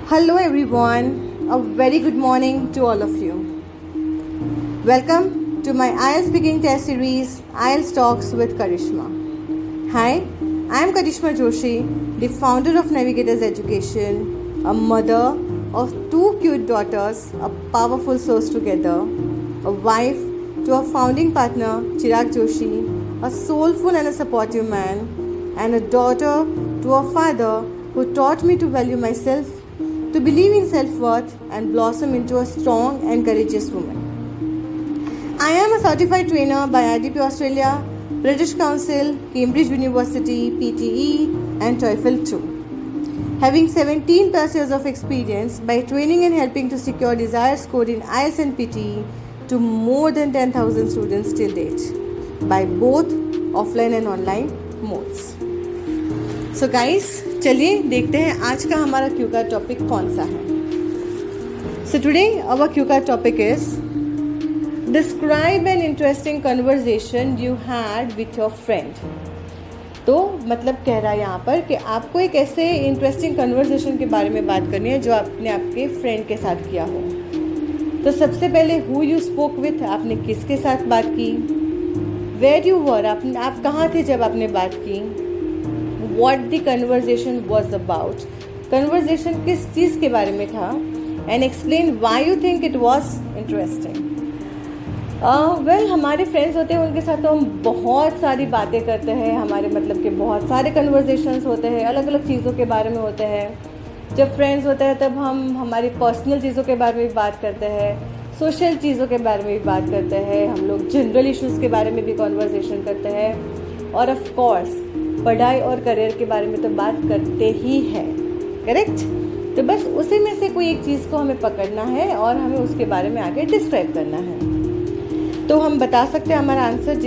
Hello everyone, a very good morning to all of you. Welcome to my IELTS Speaking Test Series, IELTS Talks with Karishma. Hi, I am Karishma Joshi, the founder of Navigators Education, a mother of 2 cute daughters, a powerful source together, a wife to our founding partner Chirag Joshi, a soulful and a supportive man, and a daughter to a father who taught me to value myself, to believe in self-worth and blossom into a strong and courageous woman. I am a certified trainer by IDP Australia, British Council, Cambridge University, PTE and TOEFL 2. Having 17 plus years of experience by training and helping to secure desired score in IELTS and PTE to more than 10,000 students till date by both offline and online modes. So guys, चलिए देखते हैं आज का हमारा Q का topic कौन सा है. सो टुडे आवर क्यू का topic is describe an interesting conversation you had with your friend. तो मतलब कह रहा है यहाँ पर कि आपको एक ऐसे इंटरेस्टिंग कन्वर्जेशन के बारे में बात करनी है जो आपने आपके फ्रेंड के साथ किया हो. तो सबसे पहले हु यू स्पोक विथ, आपने किसके साथ बात की. वेयर यू वर, आप कहाँ थे जब आपने बात की. What the conversation was about, conversation किस चीज़ के बारे में था, and explain why you think it was interesting. Well, हमारे फ्रेंड्स होते हैं उनके साथ तो हम बहुत सारी बातें करते हैं. हमारे मतलब कि बहुत सारे कन्वर्जेशंस होते हैं, अलग अलग चीज़ों के बारे में होते हैं. जब फ्रेंड्स होते हैं तब हम हमारी पर्सनल चीज़ों के बारे में भी बात करते हैं, सोशल चीज़ों के बारे में भी बात करते हैं, हम लोग जनरल इश्यूज़ के बारे में भी कन्वर्जेशन करते हैं, और ऑफ कोर्स पढ़ाई और करियर के बारे में तो बात करते ही हैं. करेक्ट. तो बस उसी में से कोई एक चीज़ को हमें पकड़ना है और हमें उसके बारे में आगे डिस्क्राइब करना है. तो हम बता सकते हैं हमारा आंसर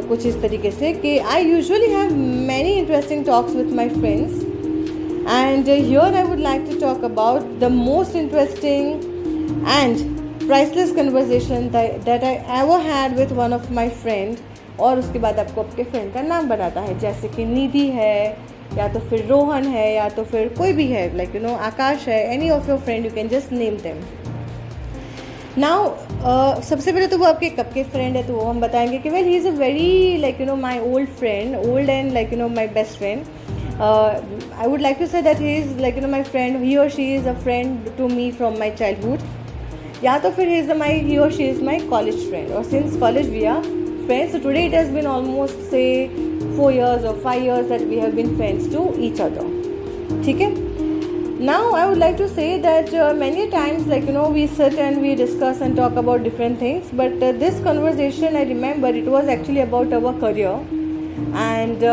कुछ इस तरीके से कि I usually have many interesting talks with my friends and here I would like to talk about the most interesting and priceless conversation that I ever had with one of my friend. और उसके बाद आपको आपके friend का नाम बनाता है, जैसे कि निधि है, या तो फिर रोहन है, या तो फिर कोई भी है, आकाश है, any of your friend, you can just name them. Now सबसे पहले तो वो आपके कब के फ्रेंड है, तो वो हम बताएंगे कि well he is a very my old friend, old and my best friend. I would like to say that he is my friend, he और she is a friend to me from my childhood, या तो फिर he और she is my college friend, और since college we are friends. So today it has been almost say 4 years or 5 years that we have been friends to each other. ठीक है. Now I would like to say that many times we sit and we discuss and talk about different things, but this conversation I remember it was actually about our career, and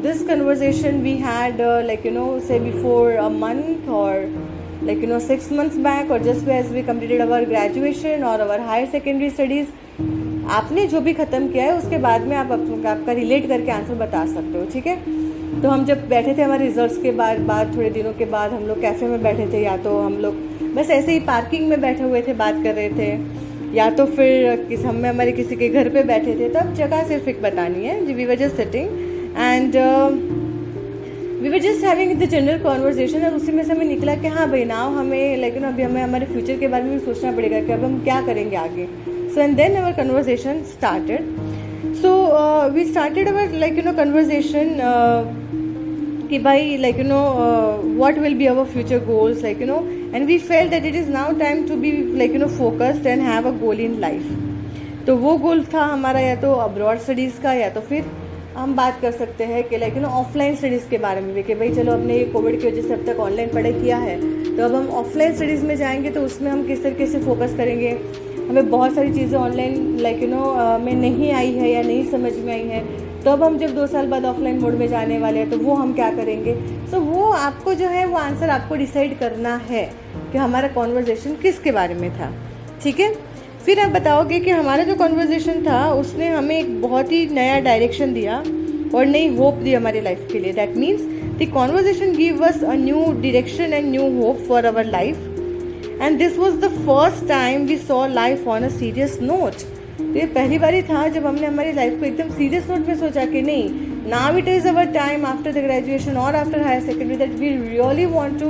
this conversation we had say before a month or 6 months back, or just as we completed our graduation or our higher secondary studies. आपने जो भी ख़त्म किया है उसके बाद में आप आपका रिलेट करके आंसर बता सकते हो. ठीक है. तो हम जब बैठे थे हमारे रिजल्ट्स के बाद थोड़े दिनों के बाद हम लोग कैफ़े में बैठे थे, या तो हम लोग बस ऐसे ही पार्किंग में बैठे हुए थे, बात कर रहे थे, या तो फिर हम हमारे किसी के घर पे बैठे थे. तो अब जगह सिर्फ एक बतानी है. We were just sitting and we were just having the general conversation, और उसी में से हमें निकला कि हाँ भाई नाउ हमें अभी हमें हमारे फ्यूचर के बारे में भी सोचना पड़ेगा कि अब हम क्या करेंगे आगे. So and then our conversation started. So we started our conversation कि भाई what will be our future goals, and we felt that it is now time to be focused and have a goal in life. तो वो गोल था हमारा या तो abroad studies का, या तो फिर हम बात कर सकते हैं कि ऑफलाइन स्टडीज़ के बारे में भी, कि भाई चलो हमने ये कोविड की वजह से अब तक ऑनलाइन पढ़ाई किया है, तो अब हम ऑफलाइन स्टडीज़ में जाएंगे तो उसमें हम किस तरीके से फोकस करेंगे. हमें बहुत सारी चीज़ें ऑनलाइन में नहीं आई है या नहीं समझ में आई है, तो अब हम जब 2 साल बाद ऑफलाइन मोड में जाने वाले हैं तो वो हम क्या करेंगे. सो वो आपको जो है वो आंसर आपको डिसाइड करना है कि हमारा कॉन्वर्जेशन किसके बारे में था. ठीक है. फिर आप बताओगे कि हमारा जो कॉन्वर्जेशन था उसने हमें एक बहुत ही नया डायरेक्शन दिया और नई होप दी हमारी लाइफ के लिए. That means the conversation give us a new direction and new hope for our life. And this was the first time we saw life on a serious note. तो ये पहली बार ही था जब हमने हमारी लाइफ को एकदम सीरियस नोट में सोचा कि नहीं, now it is our time after the graduation or after higher secondary that we really want to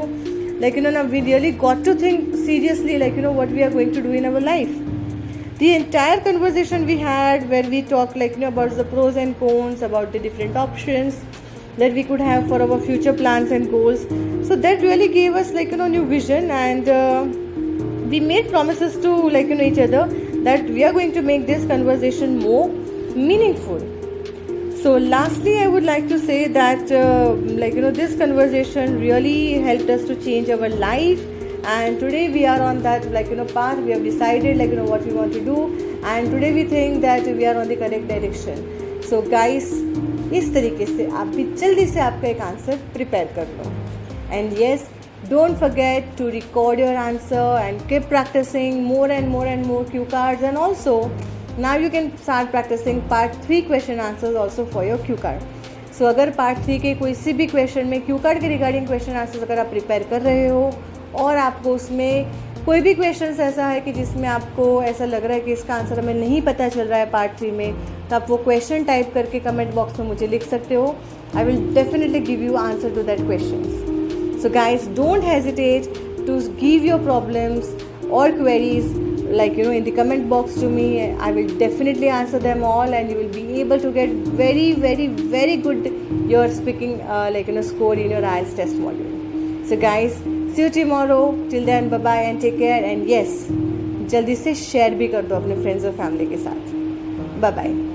like now we really got to think seriously, like what we are going to do in our life. The entire conversation we had, where we talked like about the pros and cons, about the different options that we could have for our future plans and goals. So that really gave us like new vision, and we made promises to like each other that we are going to make this conversation more meaningful. So lastly, I would like to say that this conversation really helped us to change our life, and today we are on that path. We have decided what we want to do, and today we think that we are on the correct direction. So guys, इस तरीके से आप भी जल्दी से आपका एक answer prepare कर लो. And yes, don't forget to record your answer and keep practicing more and more and more cue cards, and also now you can start practicing part 3 question answers also for your cue card. So अगर part 3 के कोई सी भी question में Q card के regarding question answers अगर आप prepare कर रहे हो और आपको उसमें कोई भी क्वेश्चन ऐसा है कि जिसमें आपको ऐसा लग रहा है कि इसका आंसर हमें नहीं पता चल रहा है पार्ट 3 में, तो आप वो क्वेश्चन टाइप करके कमेंट बॉक्स में मुझे लिख सकते हो. I will definitely give you answer to that question. So guys, don't hesitate to give your problems और queries in the comment box to me. I will definitely answer them all, and you will be able to get very very very good your speaking score in your IELTS test module. So guys, see you tomorrow. Till then, bye bye and take care. And yes, जल्दी से share भी कर दो अपने friends और family के साथ. Bye bye.